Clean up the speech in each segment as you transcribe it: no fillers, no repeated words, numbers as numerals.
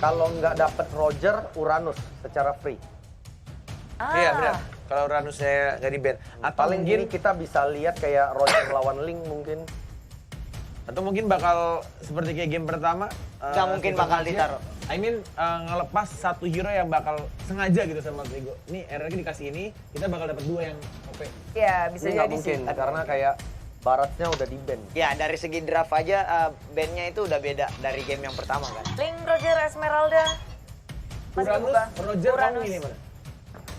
kalau nggak dapet Roger, Uranus secara free. Iya benar. Kalau Uranusnya nggak di-ban. Atau Paling mungkin ini kita bisa lihat kayak Roger lawan Link mungkin. atau mungkin bakal seperti kayak game pertama. Nggak mungkin bakal ditaruh. I mean ngelepas satu hero yang bakal sengaja gitu sama Alterigo. Nih RRQ dikasih ini, kita bakal dapat 2 yang OP. Iya, bisa Ini nggak jadi mungkin sih. karena kayak Baratnya udah di-ban. Ya dari segi draft aja bandnya itu udah beda dari game yang pertama kan. Link, Roger, Esmeralda. Masih Uranus, kebuka. Roger, kamu Uranus. ini mana?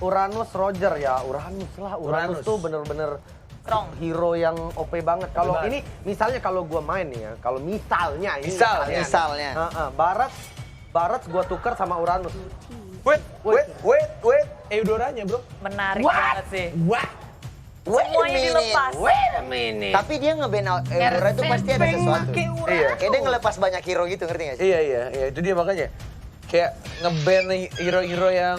Uranus, Roger ya. Uranus lah. Uranus Uranus. tuh bener-bener Strong. hero yang OP banget. Kalau banget. ini misalnya kalau gua main nih ya, kalau misalnya ini Misalnya. Barat gua tuker sama Uranus. Wait. Eudoranya bro. Menarik banget sih. Wah. Semuanya dilepas. Tapi dia nge-ban Eudora itu pasti ada sesuatu. Iya. Kayak dia ngelepas banyak hero gitu, ngerti gak sih? Iya, itu dia makanya. Kayak nge-ban hero-hero yang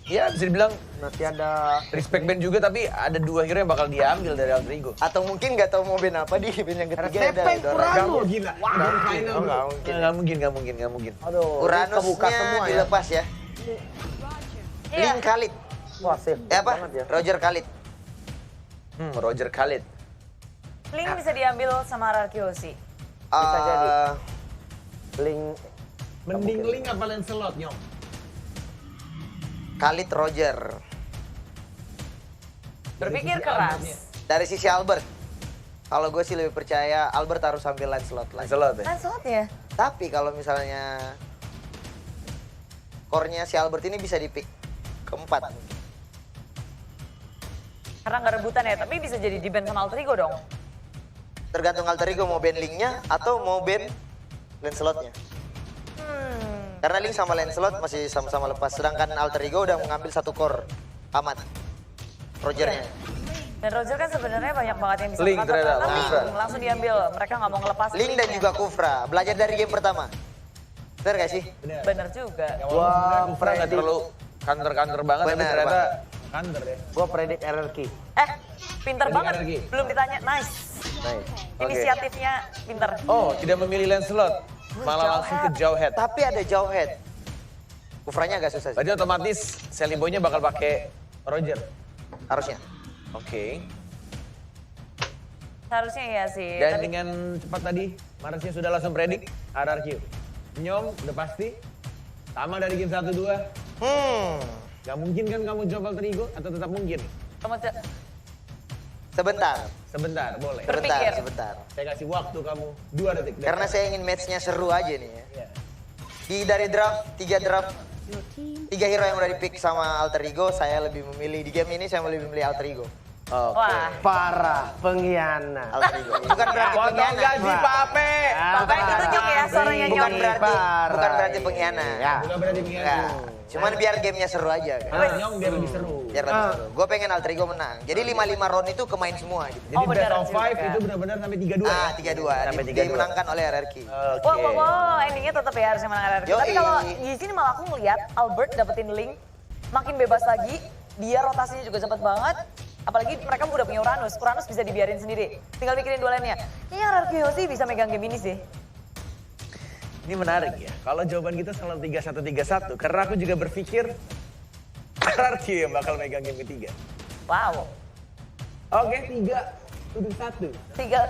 ya bisa dibilang Nanti ada respect band juga, tapi ada 2 hero yang bakal diambil dari Alterigo. Atau mungkin nggak tahu mau ban apa di ban yang ketiga ada Sepeng Eudora. Uranus. Gila. Nggak mungkin. Nggak mungkin. Aduh, Uranusnya kebuka semua ya. dilepas ya. Iya. Link Khalid. Wah, safe Apa? banget ya. Roger Khalid. Roger Khalid. Link bisa diambil sama Rakyoshi. Bisa jadi. Eh, Link Mending Link apa Lancelot, Nyong? Khalid Roger. Berpikir keras. Dari sisi Albert. Kalau gue sih lebih percaya Albert harus ambil Lancelot lagi. Lancelot ya? Lancelot ya? Tapi kalau misalnya core-nya si Albert ini bisa di-pick keempat. Karena nggak rebutan ya, tapi bisa jadi di-ban sama Alterigo dong. Tergantung Alterigo mau ban Link-nya atau mau ban Lancelot-nya. Karena Link sama Lancelot masih sama-sama lepas. Sedangkan Alterigo udah mengambil satu core amat. Rogernya. Dan Roger kan sebenarnya banyak banget yang bisa Link berkata, ternyata, tapi Kufra. langsung diambil. Mereka nggak mau ngelepas Link dan juga Kufra. Belajar dari game pertama. Bener gak sih? Bener juga. Wah, Kufra nggak terlalu kantor-kantor banget, tapi Bener, ternyata kantor ya. gua predik RRQ. Pinter Tadi banget. kan lagi. Belum ditanya, nice. Nice. Oke. Inisiatifnya pinter. Oh, tidak memilih Lancelot, malah langsung ke Jawhead. Tapi ada Jawhead. Kufranya agak susah sih. Berarti otomatis Sally Boy-nya bakal pakai Roger. Harusnya. Oke. Seharusnya iya sih. Dan Tapi dengan cepat tadi, Marsnya sudah langsung predik RRQ. Nyom, udah pasti. Sama dari game 1-2. Gak mungkin kan kamu coba Alterigo atau tetap mungkin? kamu Sebentar. Sebentar, boleh. Berpikir. Sebentar. Saya kasih waktu kamu 2 detik. Karena saya ingin match-nya seru aja nih ya. Iya. Dari draft, 3 draft, 3 hero yang udah di-pick sama Alterigo, saya lebih memilih, di game ini saya lebih memilih Alterigo. Oke. Wah, Parah, pengkhianat. Alterigo. Bukan berarti Potong pengkhianat. gaji Pape. Pape ditunjuk ya suaranya Bukan Nyong. berarti pengkhianat. Ya. Bukan berarti Enggak. pengkhianat. Cuman biar gamenya seru aja. Kan? Nyom biar lebih seru. Biar lebih seru. Gue pengen Alterigo menang. Jadi 5-5 round itu kemain semua gitu. Jadi Oh, best beneran of 5 juga. itu benar-benar sampai 3-2 Ah, ya? 3-2. Sampai 3-2. Dimenangkan oleh RRQ. Oke. Wow, endingnya tetap ya harusnya menang RRQ. Tapi Yoi. kalau di sini malah aku ngeliat Albert dapetin Link, makin bebas lagi, dia rotasinya juga cepet banget. Apalagi mereka udah punya Uranus bisa dibiarin sendiri. Tinggal mikirin duelannya. Kayaknya RRQ sih bisa megang game ini sih. Ini menarik ya. Kalau jawaban kita selalu 3-1-3-1, karena aku juga berpikir RRQ yang bakal megang game ketiga. Wow. Oke, 3-1.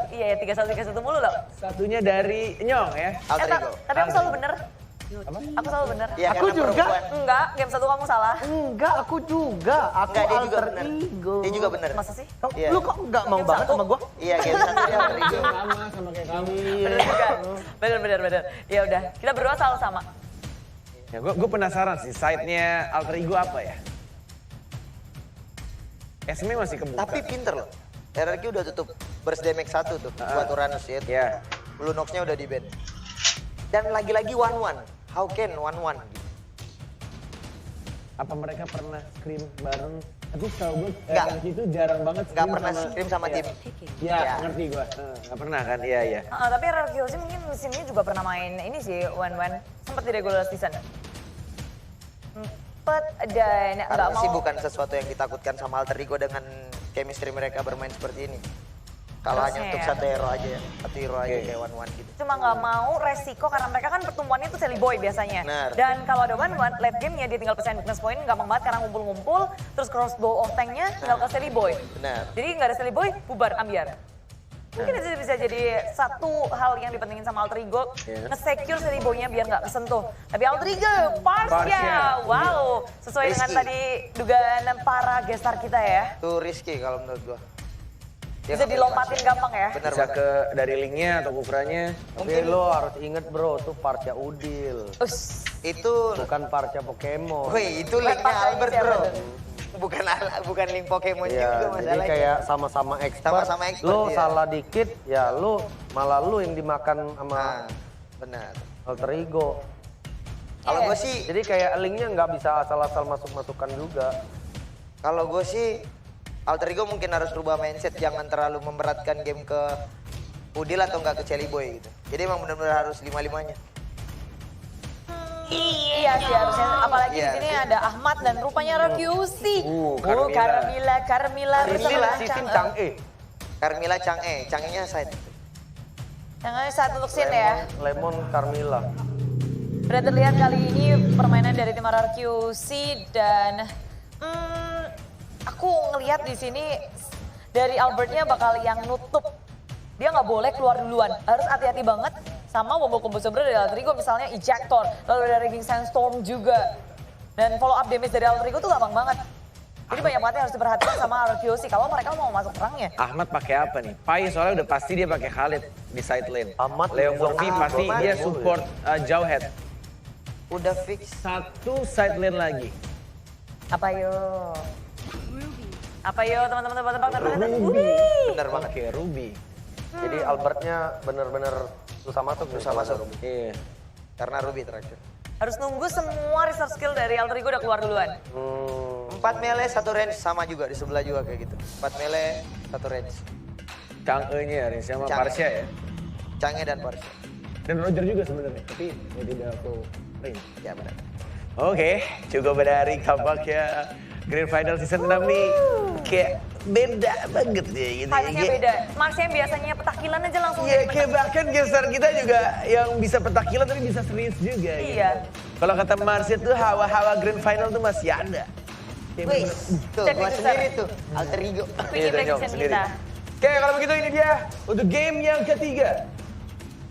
Iya 3-1 mulu loh. Satunya dari Nyong ya. Alterigo. Tapi aku selalu bener. Aku selalu bener. Iya, Aku karena juga. perempuan. Enggak, game 1 kamu salah. Enggak, aku juga. Aku Enggak, dia juga alter bener. ego. Dia juga bener. Masa sih? Iya. Lu kok enggak mau Game banget satu. sama gua? Iya, game 1 dia Alterigo. Sama kayak kamu. Bener juga. Bener. Ya udah, kita berdua selalu sama. Ya, gue penasaran sih, side-nya Alter Ego apa ya? Esme masih kebuka. Tapi pinter loh. RRQ udah tutup burst damage 1 tuh buat Uranus ya. Ya. Blue Nox-nya udah di-ban. Dan lagi-lagi 1-1. How can 1-1? Apa mereka pernah scrim bareng? Tapi setahu gue, Nggak. itu jarang banget Nggak pernah scrim sama tim. Iya, Iya. ngerti gue. Nggak pernah kan? Iya. Tapi RRQ sih mungkin musim ini juga pernah main ini sih, Wen. Sempet di regular season. Sempet dan nggak Karena mau. sih bukan sesuatu yang ditakutkan sama Alter Ego dengan chemistry mereka bermain seperti ini. Kalau hanya Harusnya untuk ya. satu hero aja ya. Satu hero aja kayak one-one gitu. Cuma nggak mau resiko karena mereka kan pertemuannya itu Sally Boy biasanya. Benar. Dan kalau ada one-one, late game ya dia tinggal pecahin weakness point, gampang banget karena ngumpul-ngumpul, terus crossbow of tanknya tinggal ke Sally Boy. Benar. Jadi nggak ada Sally Boy, bubar ambiar. Mungkin itu bisa jadi satu hal yang dipentingin sama Alter Ego, nge-secure Sally Boy-nya biar nggak kesentuh. Tapi Alter Ego, Parsia, wow, sesuai dengan Risky. tadi dugaan para gestar kita ya. Itu risky kalau menurut gua. Dia Bisa ngambil dilompatin Parsia. gampang ya. Benar Bisa banget. ke dari linknya atau kufurannya. Tapi lo harus inget bro, itu Parsia Udil. Us, Itu, Bukan Parsia Pokemon. woi itu linknya Parsianya Albert siapa bro. tuh? Bukan link Pokemon juga Iya, jadi masalahnya. kayak sama-sama expert. Sama-sama expert, Lo iya. salah dikit, ya lo malah lo yang dimakan Nah, sama benar. Alter Ego. Kalau Iya. gue sih, Jadi kayak linknya nggak bisa asal-asal masuk-masukan juga. kalau gue sih Alter Ego mungkin harus rubah mindset, jangan terlalu memberatkan game ke Udil atau enggak ke Celi Boy gitu. Jadi emang benar-benar harus 5-5-nya. Iya sih harusnya, apalagi Iya. di sini ada Ahmad dan rupanya Rakyusi. Carmilla. Carmilla bersama Carmilla, Sisin Chang'e. Carmilla Chang'e, Chang'e-nya side. Yang ini satu untuk Sin ya. Lemon Carmilla. Udah terlihat kali ini permainan dari tim RRQC dan aku ngelihat di sini dari Albertnya bakal yang nutup. Dia nggak boleh keluar duluan, harus hati-hati banget sama combo-combo sebenarnya dari Alter Ego misalnya Ejector, lalu dari King Sandstorm juga. Dan follow up damage dari Alter Ego tuh gampang banget. Jadi banyak banget yang harus diperhatikan sama RRQC kalau mereka mau masuk perangnya. Ahmad pakai apa nih? Pai soalnya udah pasti dia pakai Khalid di side lane. Ahmad Leo Murphy Ah, pasti Ahmad. dia support jauh head. Udah fix. Satu side lane lagi. Apa yo? Apa yo teman-teman tebak-tebak. Bener banget. Oke, Ruby. Jadi Albertnya bener-bener susah masuk. Susah masuk. Iya. Karena Ruby terakhir. Harus nunggu semua research skill dari Alter Ego udah keluar duluan. 4 melee, 1 range sama juga di sebelah juga kayak gitu. 4 melee, 1 range. Chang'e-nya ya, sama Chang'e. Parsia ya. Chang'e dan Parsia. Dan Roger juga sebenarnya, tapi ya tidak full range. Ya benar. Oke, cukup dari kampaknya Grand Final Season 6 nih kayak beda banget ya gitu. Harusnya beda. Mars yang biasanya petakilan aja langsung Iya, jadi kayak bahkan gestar kita juga yang bisa petakilan tapi bisa serius juga. Iya. Gitu. Kalau kata Mars itu hawa-hawa Grand Final tuh masih ada. Kayak Wih, tuh Cek gua di sendiri besar. tuh, Alter Ego. Quickie Iya, prediction Jong, sendiri. kita. Oke, kalau begitu ini dia untuk game yang ketiga.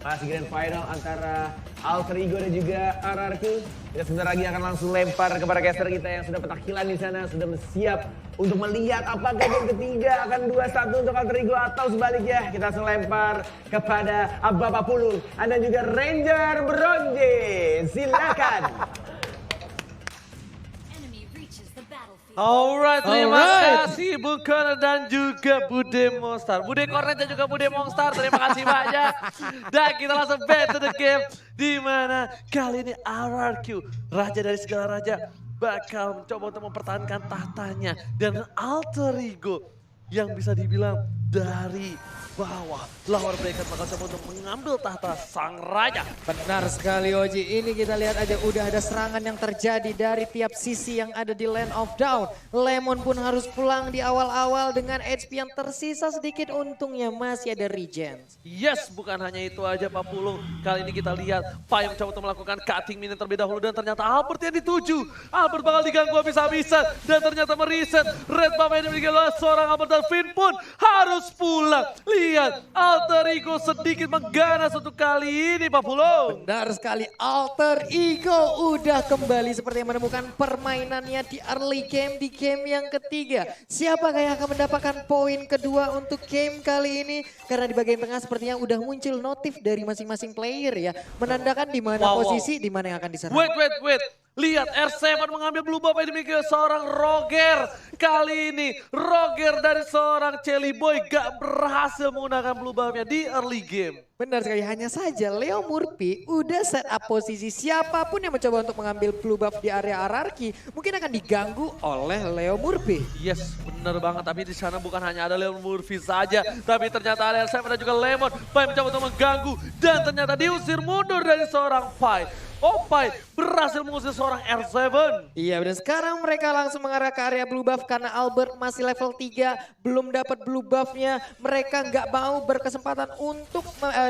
Masih Grand Final antara Alter Ego dan juga RRQ. Kita sebentar lagi akan langsung lempar kepada caster kita yang sudah petakilan di sana, sudah siap untuk melihat apakah game ketiga akan 2-1 untuk Alter Ego atau sebaliknya. Kita langsung lempar kepada Bapak Pulu. Anda juga Ranger Bronze. Silakan. Enemy reaches the battlefield. Alright, terima kasih Bung Connor dan juga Bude Monster. Bude Cornet dan juga Bude Monster, terima kasih banyak. Dan kita langsung back to the game. Di mana kali ini RRQ, raja dari segala raja, bakal mencoba untuk mempertahankan tahtanya. Dan Alter Ego yang bisa dibilang dari bawah. Lawan mereka bakal coba untuk mengambil tahta sang raja. Benar sekali Oji, ini kita lihat aja udah ada serangan yang terjadi dari tiap sisi yang ada di Land of Dawn. Lemon pun harus pulang di awal-awal dengan HP yang tersisa sedikit, untungnya masih ada regen. Yes, bukan hanya itu aja Pak Pulung. Kali ini kita lihat Pai mencoba untuk melakukan cutting minion terlebih dahulu dan ternyata Albert yang dituju. Albert bakal diganggu habis-habisan dan ternyata meriset. Red Buff yang dimiliki oleh seorang Albert dan Finn pun harus pulang. Lihat, Alter Ego sedikit mengganas untuk kali ini Pak Pulung. Benar sekali, Alter Ego udah kembali seperti yang menemukan permainannya di early game, di game yang ketiga. Siapakah yang akan mendapatkan poin kedua untuk game kali ini? Karena di bagian tengah sepertinya udah muncul notif dari masing-masing player ya. Menandakan di mana Wow, wow. posisi, di mana yang akan diserang. Wait. Lihat R7 mengambil blue buff yang dimiliki seorang Roger. Kali ini Roger dari seorang Celi Boy gak berhasil menggunakan blue buffnya di early game. Benar sekali, hanya saja Leo Murphy udah set up posisi siapapun yang mencoba untuk mengambil blue buff di area hierarki mungkin akan diganggu oleh Leo Murphy. Yes, benar banget. Tapi di sana bukan hanya ada Leon Murphy saja, tapi ternyata ada R7 dan juga Lemon. Pai mencoba untuk mengganggu dan ternyata diusir mundur dari seorang Pai. Opai berhasil mengusir seorang R7. Iya, dan sekarang mereka langsung mengarah ke area blue buff karena Albert masih level 3, belum dapat blue buffnya. Mereka nggak mau berkesempatan untuk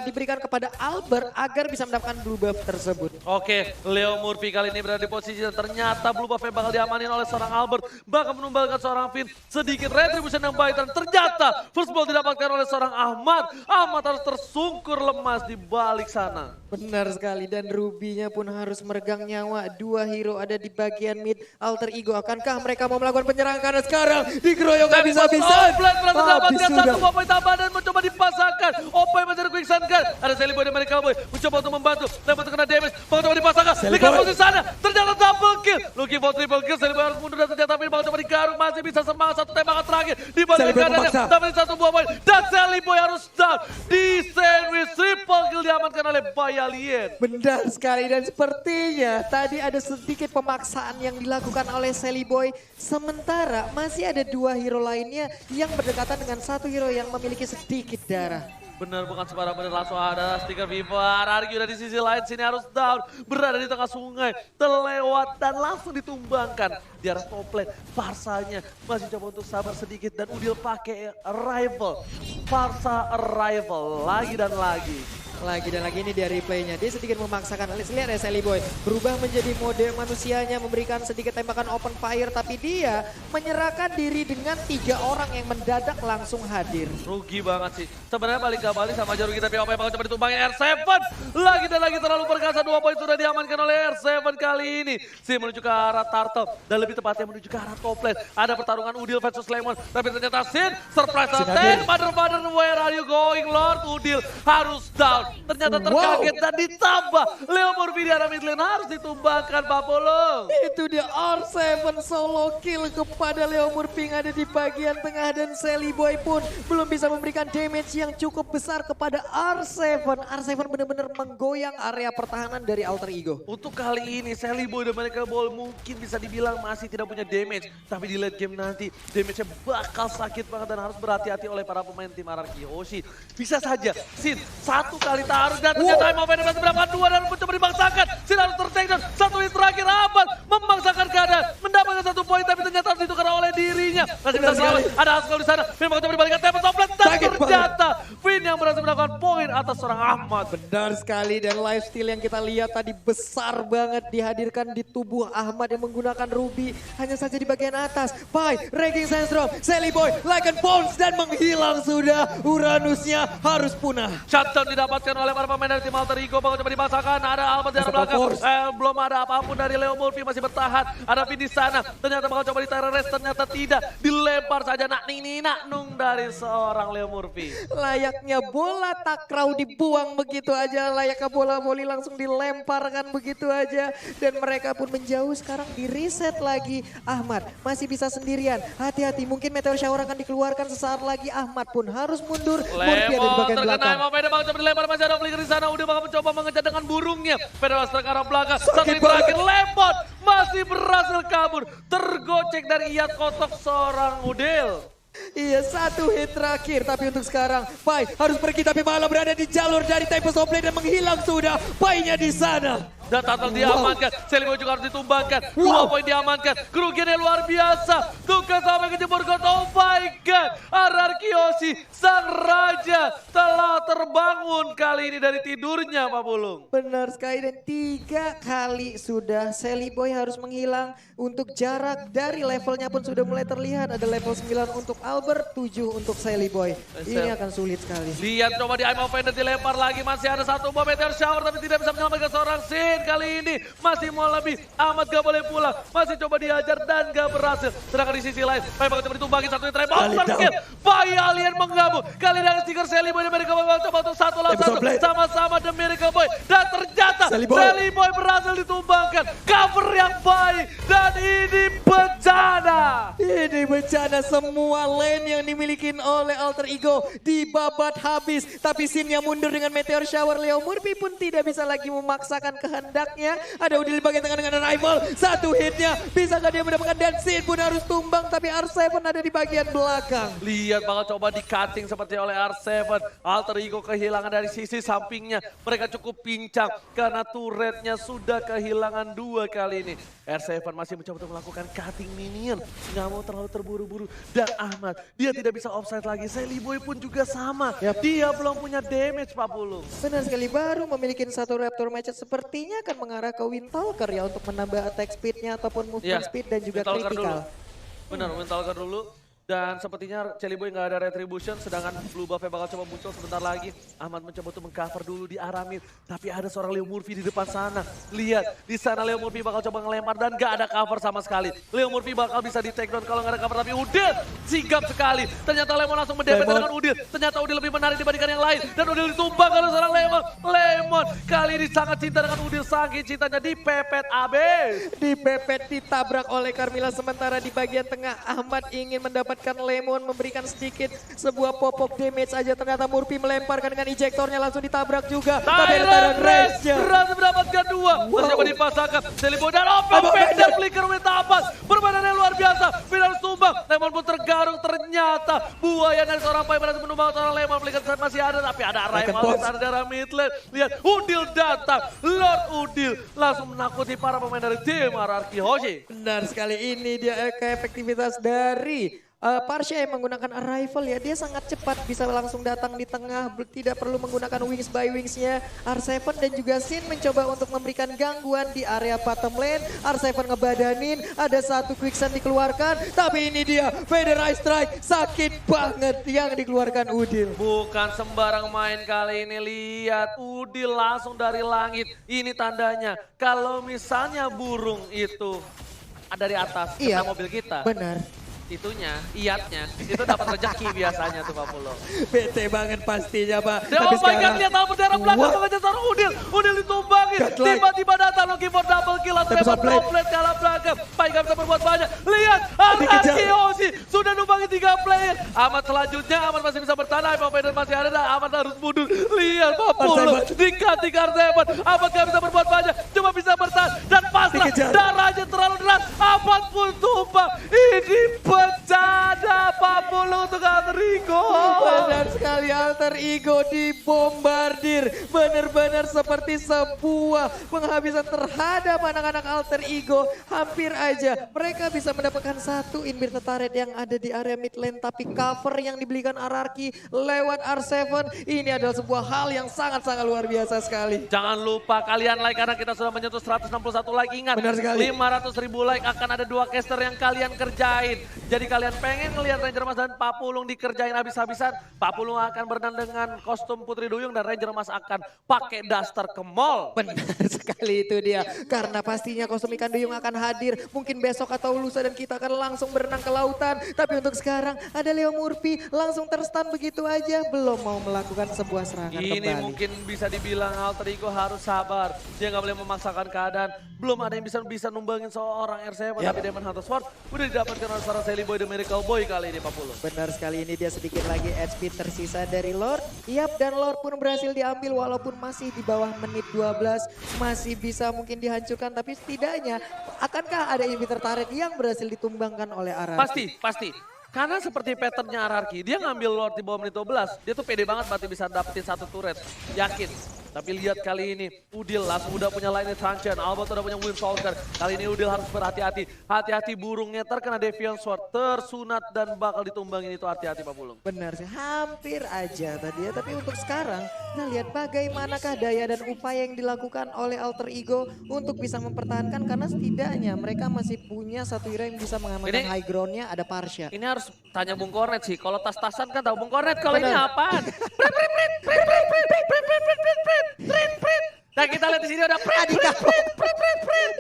diberikan kepada Albert agar bisa mendapatkan blue buff tersebut. Oke, Leo Murphy kali ini berada di posisi dan ternyata blue buff yang bakal diamanin oleh seorang Albert. Bakal menumbalkan seorang Finn, sedikit retribution yang baik dan ternyata first blood didapatkan oleh seorang Ahmad. Ahmad harus tersungkur lemas di balik sana. Benar sekali, dan Ruby-nya pun harus meregang nyawa. Dua hero ada di bagian mid. Alter Ego, akankah mereka mau melakukan penyerangan? Karena sekarang dikeroyok gak bisa-bisa. Berhasil mendapatkan satu Opai tambahan dan mencoba dipasangkan. Opai masih quicksankan. Ada Sally Boy dan Mereka Boy mencoba untuk membantu. Lempar terkena damage, mencoba dipasangkan. Lihat di sana, ternyata double kill. Looking for triple kill, Sally Boy harus mundur dan ternyata Finn coba digaruk. Masih bisa semangat satu tembakan terakhir. Di balik kadannya, dapat satu buah poin. Dan Sally Boy harus down. Di sandwich, triple kill diamankan oleh Bayalien. Benar sekali, dan sepertinya tadi ada sedikit pemaksaan yang dilakukan oleh Sally Boy. Sementara masih ada dua hero lainnya yang berdekatan dengan satu hero yang memiliki sedikit darah. Bener, bukan sembarang bener, langsung ada stiker Viva. Argi udah di sisi lain, sini harus down. Berada di tengah sungai, terlewat dan langsung ditumbangkan. Di arah top lane, Farsanya masih coba untuk sabar sedikit dan Udil pakai arrival. Farsa arrival, lagi dan lagi. Lagi dan lagi ini dari replaynya, dia sedikit memaksakan. Lihat ya, Sally Boy berubah menjadi mode manusianya, memberikan sedikit tembakan open fire, tapi dia menyerahkan diri dengan 3 orang yang mendadak langsung hadir. Rugi banget sih. Sebenarnya balik ke balik sama aja rugi, tapi apa yang bakal coba ditumbangin R7. Lagi dan lagi terlalu perkasa, 2 poin sudah diamankan oleh R7 kali ini. Si menuju ke arah Turtle dan lebih tepatnya menuju ke arah top lane. Ada pertarungan Udil versus Lemon, tapi ternyata Sin surprise attack. Mother, where are you going Lord? Udil harus down. Ternyata terkaget dan ditambah Leo Murphy di arah mid lane harus ditumbangkan Pak Pulung. Itu dia R7 solo kill kepada Leo Murphy yang ada di bagian tengah, dan Sally Boy pun belum bisa memberikan damage yang cukup besar kepada R7. R7 benar-benar menggoyang area pertahanan dari Alter Ego. Untuk kali ini Sally Boy dan Mereka Ball mungkin bisa dibilang masih tidak punya damage. Tapi di late game nanti damage-nya bakal sakit banget dan harus berhati-hati oleh para pemain tim Araki Yoshi. Bisa saja Sin satu kali taruh dan ternyata Imam Fender masih berapa 2 dan mencoba dibangsakan. Sin harus ter-take down. Satu hit terakhir Ahmad membangsakan keadaan. Mendapatkan 1 poin tapi ternyata harus ditukar oleh dirinya. Masih bisa selamat. Ada Haskell di sana. Finn mencoba dibalikan tempat toplet dan ternyata Finn yang berhasil mendapatkan poin atas seorang Ahmad. Benar sekali, dan lifesteal yang kita lihat tadi besar banget dihadirkan di tubuh Ahmad yang menggunakan Ruby. Hanya saja di bagian atas. Pai, Raging Sandstorm, Sally Boy, Lycan Bones dan menghilang sudah. Uranusnya harus punah. Shutdown didapatkan oleh para pemain dari tim Alter Ego. Bakal coba dipasangkan. Ada Albert di arah belakang. Belum ada apapun dari Leo Murphy, masih bertahan. Ada Finn di sana. Ternyata bakal coba diterores, ternyata tidak. Dilempar saja nak nung dari seorang Leo Murphy. Layaknya bola takraw dibuang begitu aja. Layaknya bola voli langsung dilemparkan begitu aja. Dan mereka pun menjauh, sekarang di reset lagi. Ahmad masih bisa sendirian. Hati-hati, mungkin Meteor Shower akan dikeluarkan sesaat lagi. Ahmad pun harus mundur. Murphy ada di bagian belakang. Emang Feder bakal coba dilempar, masih ada flicker di sana. Udah bakal mencoba mengejar dengan burungnya. Feder langsung ke arah belakang. Satu hit terakhir Lemon masih berhasil kabur. Tergocek dari Iyat kotok seorang Udil. Iya, 1 hit terakhir, tapi untuk sekarang Pai harus pergi, tapi malah berada di jalur dari Tempest of Blade dan menghilang sudah. Pai-nya di sana. Dan Turtle diamankan, Sally Boy juga harus ditumbangkan. 2 poin diamankan, kerugiannya luar biasa. Tugas sampai kejebur got, oh my god. Araki Yoshi, sang raja telah terbangun kali ini dari tidurnya Pak Pulung. Benar sekali, dan 3 kali sudah Sally Boy harus menghilang. Untuk jarak dari levelnya pun sudah mulai terlihat. Ada level 9 untuk Albert, 7 untuk Sally Boy. Ini akan sulit sekali. Lihat coba di Imam Fender dilempar lagi, masih ada 1 buah Meteor Shower tapi tidak bisa menyelamatkan seorang Sin. Kali ini masih mau lebih, Ahmad gak boleh pulang, masih coba dihajar dan gak berhasil. Sedangkan di sisi lain, Pai bakal coba ditumbangin, satu try monster kill. Pai Alien menggabung, kali ini ada stiker Sally Boy dan Miracle Boy coba untuk 1 lawan 1 sama-sama The Miracle Boy. Dan ternyata Sally Boy berhasil ditumbangkan, cover yang baik dan ini bencana. Ini bencana semua lane yang dimiliki oleh Alter Ego dibabat habis. Tapi Sin yang mundur dengan Meteor Shower. Leo Murphy pun tidak bisa lagi memaksakan kehendaknya. Ada Udil di bagian tengah dengan Arrival. Satu hitnya. Bisakah dia mendapatkan, dan Sin pun harus tumbang. Tapi R7 ada di bagian belakang. Lihat bakal coba di cutting seperti oleh R7. Alter Ego kehilangan dari sisi sampingnya. Mereka cukup pincang karena turretnya sudah kehilangan 2 kali ini. R7 masih mencoba untuk melakukan cutting minion. Nggak mau terlalu terburu-buru. Dan Ahmad, dia tidak bisa offside lagi. Sally Boy pun juga sama. Dia belum punya damage, Pak Pulung. Benar sekali, baru memiliki satu Raptor Match sepertinya akan mengarah ke Windtalker ya untuk menambah attack speednya ataupun movement speed dan juga Windtalker critical. dulu. Benar, Windtalker dulu. Dan sepertinya Sally Boy nggak ada retribution, sedangkan blue buff-nya bakal coba muncul sebentar lagi. Ahmad mencoba untuk mengcover dulu di arah mid, tapi ada seorang Leo Murphy di depan sana. Lihat, di sana Leo Murphy bakal coba ngelempar dan nggak ada cover sama sekali. Leo Murphy bakal bisa di take down kalau nggak ada cover, tapi Udil sigap sekali. Ternyata Lemon langsung mendepet dengan Udil. Ternyata Udil lebih menarik dibandingkan yang lain. Dan Udil ditumbang oleh seorang Lemon. Lemon kali ini sangat cinta dengan Udil, saking cintanya dipepet abis. Dipepet, ditabrak oleh Carmilla, sementara di bagian tengah Ahmad ingin mendapatkan Lemon, memberikan sedikit sebuah pop-up damage aja. Ternyata Murphy melemparkan dengan ejektornya, langsung ditabrak juga. Tapi ada Tyrant Rage-nya. Berhasil mendapatkan 2. Tercoba dipasangkan. Sally Boy dan open Vader flicker Wetapas. Permainannya luar biasa. Final tumbang. Lemon pun tergarung ternyata. Buaya dari seorang Pai berhasil menumbang seorang Lemon. Flicker masih ada, tapi ada rival di sana daerah mid lane. Lihat, Udil datang. Lord Udil langsung menakuti para pemain dari tim RRQ Hoshi. Benar sekali, ini dia keefektivitas dari Parsha yang menggunakan Arrival ya. Dia sangat cepat, bisa langsung datang di tengah, tidak perlu menggunakan wings by wingsnya. R7 dan juga Sin mencoba untuk memberikan gangguan di area bottom lane. R7 ngebadanin, ada satu quicksand dikeluarkan, tapi ini dia Vader Ice Strike, sakit banget yang dikeluarkan Udil. Bukan sembarang main kali ini, lihat Udil langsung dari langit. Ini tandanya kalau misalnya burung itu dari atas kena mobil kita. Benar. Itunya, iatnya, itu dapat rezeki biasanya tuh Pak Pulo. Bete banget pastinya Pak. Oh my God, lihat tahu berdarah belakang mengejar seorang Udil. Udil ditumbangin, tiba-tiba datang looking for double kill. Trevor komplit kalah belakang. Pai gak bisa berbuat banyak. Lihat, RRQ Hoshi sudah numbangin 3 player. Ahmad selanjutnya, Ahmad masih bisa bertahan. Ahmad Vader masih ada, Ahmad harus mundur. Lihat Pak Pulo, di-cutting R7. Ahmad gak bisa berbuat banyak, cuma bisa bertahan. Dan pasrah, darahnya terlalu deras. Ahmad pun tumbang. Ini bencana Pak Pulo untuk Alter Ego. Benar sekali, Alter Ego dibombardir. Benar-benar seperti sebuah penghabisan terhadap anak-anak Alter Ego. Hampir aja mereka bisa mendapatkan satu inverted turret yang ada di area mid lane. Tapi cover yang dibelikan RRQ lewat R7 ini adalah sebuah hal yang sangat-sangat luar biasa sekali. Jangan lupa kalian like karena kita sudah menyentuh 161 like. Ingat, 500.000 like akan ada 2 caster yang kalian kerjain. Jadi kalian pengen ngelihat Ranger Mas dan Pak Pulung dikerjain habis-habisan, Pak Pulung akan berdan dengan kostum Putri Duyung dan Ranger Mas akan pakai daster ke mall. Benar sekali, itu dia. Karena pastinya kostum ikan duyung akan hadir mungkin besok atau lusa dan kita akan langsung berenang ke lautan. Tapi untuk sekarang ada Leo Murphy langsung terstun begitu aja, belum mau melakukan sebuah serangan Ini kembali. mungkin bisa dibilang Alter Ego harus sabar. Dia nggak boleh memaksakan keadaan. Belum ada yang bisa numbangin seorang R7 tapi Demon Hunter Sword udah didapatkan oleh seorang Sally Boy The Miracle Boy kali ini Pak Pulung. Benar sekali, ini dia sedikit lagi HP tersisa dari Lord. Yap, dan Lord pun berhasil diambil walaupun masih di bawah menit 12. Masih bisa mungkin dihancurkan, tapi setidaknya akankah ada inhibitor turret yang berhasil ditumbangkan oleh RRQ? Pasti. Karena seperti patternnya RRQ, dia ngambil Lord di bawah menit 12. Dia tuh pede banget berarti bisa dapetin 1 turret. Yakin. Tapi lihat kali ini, Udil langsung udah punya line Truncheon, Albert udah punya Windtalker. Kali ini Udil harus berhati-hati. Hati-hati burungnya terkena Deviant Sword, tersunat dan bakal ditumbangin itu, hati-hati Pak Pulung. Benar sih, hampir aja tadi ya. Tapi untuk sekarang, kita lihat bagaimanakah daya dan upaya yang dilakukan oleh Alter Ego untuk bisa mempertahankan. Karena setidaknya mereka masih punya satu hero yang bisa mengamankan high groundnya, ada Parsha. Ini harus tanya Bung Kornet sih, kalau tas-tasan kan tahu Bung Kornet, kalau ini apaan? Nah kita lihat di sini ada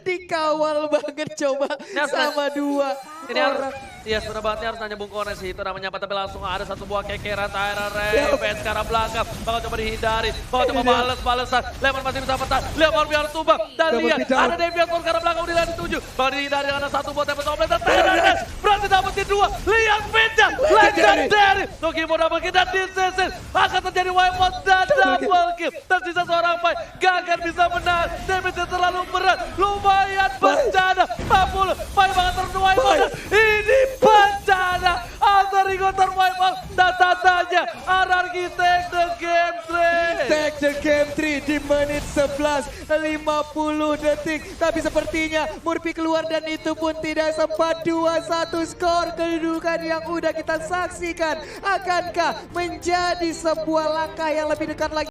dikawal banget coba sama 2 ini harus orang. Yes, benar banget harus nanya Bung Kone sih. Itu namanya apa, tapi langsung ada satu buah kekeran Tyra Ravens ke arah belakang. Bakal coba dihindari, bakal coba balesan. Lemon masih bisa bertahan, Lemon biar tumbang. Dan lihat, ada Deviant Pun ke arah belakang, udah dituju. Bakal dihindari, ada satu buah tempat toplet. Dan Tyra Ravens berarti dapetin 2. Lihat fitnya, legendary. Nogimo double kill dan disesin. Akan terjadi wipe out dan double kill. Tersisa seorang fight, Gagan bisa menang. Damage terlalu berat, lumayan bencana. 40, fight banget ternuai banget. Ini bencana. Alter Ego terwipe out. Dan tandanya RRQ take the game 3. Take the game 3 di menit 11, 50 detik. Tapi sepertinya Murphy keluar dan itu pun tidak sempat. 2-1 skor kedudukan yang udah kita saksikan. Akankah menjadi sebuah langkah yang lebih dekat lagi?